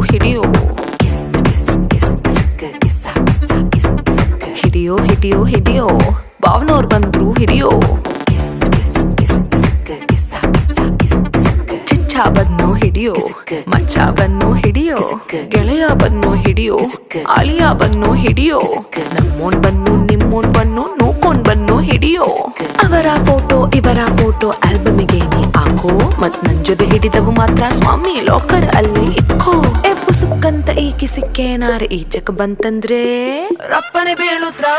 ಹಿಡಿಯೋ ಹಿಡಿಯೋ ಹಿಡಿಯೋ ಹಿಡಿಯೋ ಬಾವ್ನವ್ರು ಬಂದ್ರು ಹಿಡಿಯೋ ಚಿಚ್ಚ ಬನ್ನು ಹಿಡಿಯೋ ಮಚ್ಚ ಬನ್ನು ಹಿಡಿಯೋ ಗೆಳೆಯ ಬನ್ನು ಹಿಡಿಯೋ ಅಳಿಯ ಬನ್ನು ಹಿಡಿಯೋ ನಮ್ಮೋನ್ ಬನ್ನು ನಿಮ್ಮೋನ್ ಬನ್ನು ನೋಡ್ಕೊಂಡ್ ಬನ್ನು ಹಿಡಿಯೋ ಅವರ ಫೋಟೋ ಇವರ ಫೋಟೋ ಆಲ್ಬಮಿಗೆ ನೀ ಹಾಕೋ ಮತ್ ನನ್ ಜೊತೆ ಹಿಡಿದವು ಮಾತ್ರ ಸ್ವಾಮಿ ಲಾಕರ್ ಅಲ್ಲಿ ಇಕ್ಕೋ ಎಪ್ಪು ಸುಕ್ಕಂತ ಈಕಿ ಸಿಕ್ಕೇನಾರ ಈಚಕ್ ಬಂತಂದ್ರೆ ರಪ್ಪನೆ ಬೀಳುತ್ತಾ